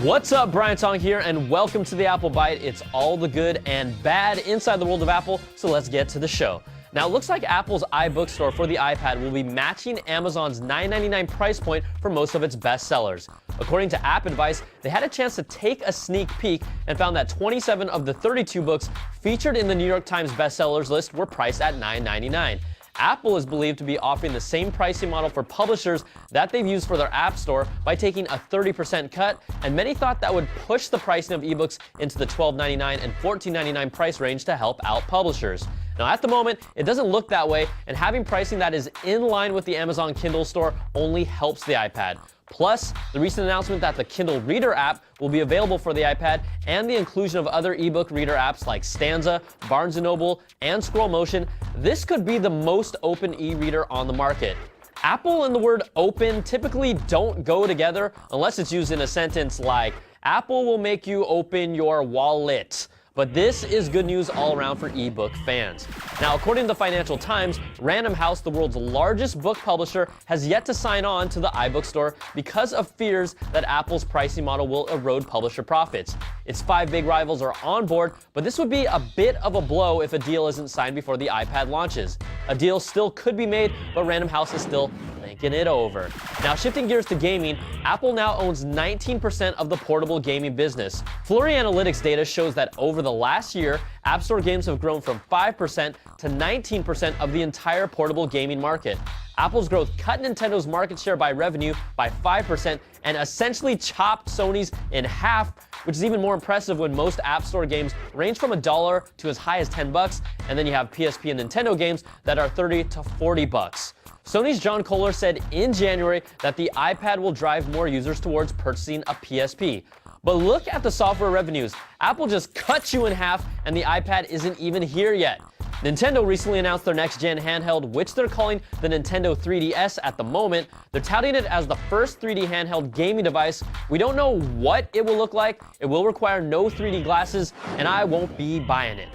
What's up, Brian Tong here, and welcome to the Apple Byte. It's all the good and bad inside the world of Apple, so let's get to the show. Now, it looks like Apple's iBookstore for the iPad will be matching Amazon's $9.99 price point for most of its bestsellers. According to App Advice, they had a chance to take a sneak peek and found that 27 of the 32 books featured in the New York Times bestsellers list were priced at $9.99. Apple is believed to be offering the same pricing model for publishers that they've used for their App Store by taking a 30% cut, and many thought that would push the pricing of ebooks into the $12.99 and $14.99 price range to help out publishers. Now, at the moment, it doesn't look that way, and having pricing that is in line with the Amazon Kindle store only helps the iPad. Plus, the recent announcement that the Kindle Reader app will be available for the iPad and the inclusion of other ebook reader apps like Stanza, Barnes & Noble, and Scroll Motion, this could be the most open e-reader on the market. Apple and the word open typically don't go together unless it's used in a sentence like, Apple will make you open your wallet. But this is good news all around for ebook fans. Now, according to the Financial Times, Random House, the world's largest book publisher, has yet to sign on to the iBookstore because of fears that Apple's pricing model will erode publisher profits. Its 5 big rivals are on board, but this would be a bit of a blow if a deal isn't signed before the iPad launches. A deal still could be made, but Random House is still thinking it over. Now, shifting gears to gaming, Apple now owns 19% of the portable gaming business. Flurry Analytics data shows that over the last year, App Store games have grown from 5% to 19% of the entire portable gaming market. Apple's growth cut Nintendo's market share by revenue by 5% and essentially chopped Sony's in half, which is even more impressive when most App Store games range from $1 to as high as $10, and then you have PSP and Nintendo games that are $30 to $40. Sony's John Kohler said in January that the iPad will drive more users towards purchasing a PSP. But look at the software revenues. Apple just cut you in half, and the iPad isn't even here yet. Nintendo recently announced their next-gen handheld, which they're calling the Nintendo 3DS at the moment. They're touting it as the first 3D handheld gaming device. We don't know what it will look like. It will require no 3D glasses, and I won't be buying it.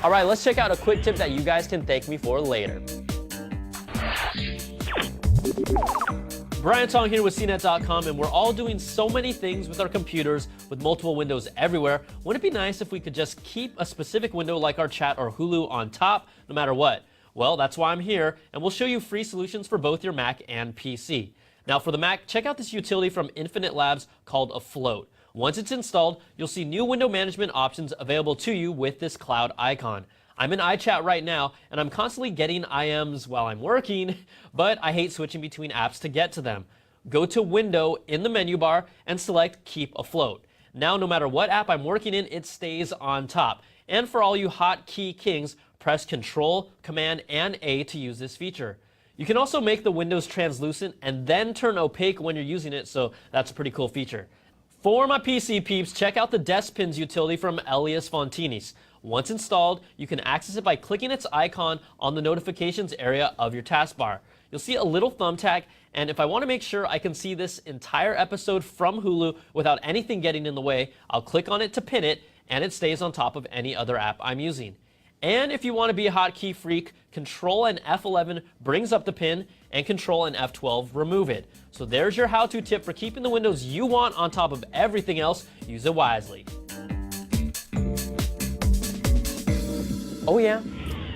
All right, let's check out a quick tip that you guys can thank me for later. Brian Tong here with CNET.com, and we're all doing so many things with our computers with multiple windows everywhere. Wouldn't it be nice if we could just keep a specific window like our chat or Hulu on top no matter what? Well, that's why I'm here, and we'll show you free solutions for both your Mac and PC. Now, for the Mac, check out this utility from Infinite Labs called Afloat. Once it's installed, you'll see new window management options available to you with this cloud icon. I'm in iChat right now, and I'm constantly getting IMs while I'm working, but I hate switching between apps to get to them. Go to Window in the menu bar and select Keep Afloat. Now, no matter what app I'm working in, it stays on top. And for all you hotkey kings, press Control, Command, and A to use this feature. You can also make the windows translucent and then turn opaque when you're using it, so that's a pretty cool feature. For my PC peeps, check out the Desk Pins utility from Elias Fontinis. Once installed, you can access it by clicking its icon on the notifications area of your taskbar. You'll see a little thumbtack, and if I want to make sure I can see this entire episode from Hulu without anything getting in the way, I'll click on it to pin it, and it stays on top of any other app I'm using. And if you want to be a hotkey freak, Control and F11 brings up the pin, and Control and F12 remove it. So there's your how-to tip for keeping the windows you want on top of everything else. Use it wisely. Oh yeah,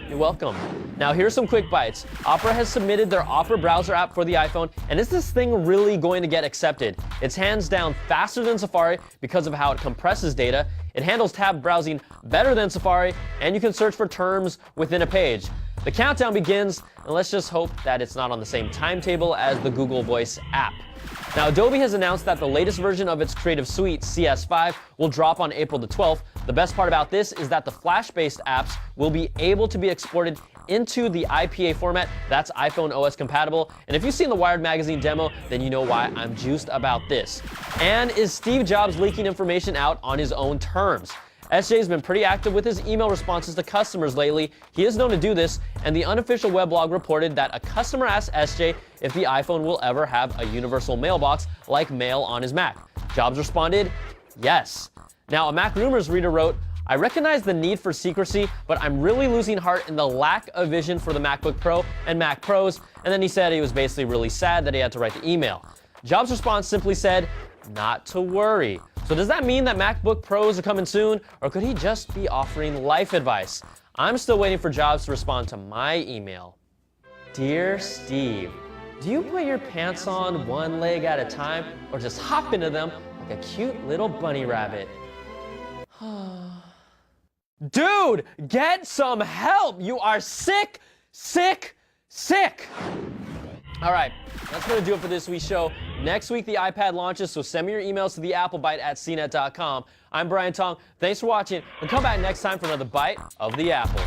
you're welcome. Now here's some quick bites. Opera has submitted their Opera browser app for the iPhone, and is this thing really going to get accepted? It's hands down faster than Safari because of how it compresses data. It handles tab browsing better than Safari, and you can search for terms within a page. The countdown begins, and let's just hope that it's not on the same timetable as the Google Voice app. Now, Adobe has announced that the latest version of its Creative Suite, CS5, will drop on April the 12th. The best part about this is that the Flash-based apps will be able to be exported into the IPA format. That's iPhone OS compatible. And if you've seen the Wired magazine demo, then you know why I'm juiced about this. And is Steve Jobs leaking information out on his own terms? SJ's been pretty active with his email responses to customers lately. He is known to do this, and the unofficial weblog reported that a customer asked SJ if the iPhone will ever have a universal mailbox like Mail on his Mac. Jobs responded, yes. Now, a Mac Rumors reader wrote, I recognize the need for secrecy, but I'm really losing heart in the lack of vision for the MacBook Pro and Mac Pros. And then he said he was basically really sad that he had to write the email. Jobs' response simply said, not to worry. So does that mean that MacBook Pros are coming soon, or could he just be offering life advice? I'm still waiting for Jobs to respond to my email. Dear Steve, do you put your pants on one leg at a time, or just hop into them like a cute little bunny rabbit? Dude, get some help! You are sick, sick, sick! All right, that's gonna do it for this week's show. Next week, the iPad launches, so send me your emails to the applebyte@cnet.com. I'm Brian Tong. Thanks for watching, and come back next time for another Bite of the Apple.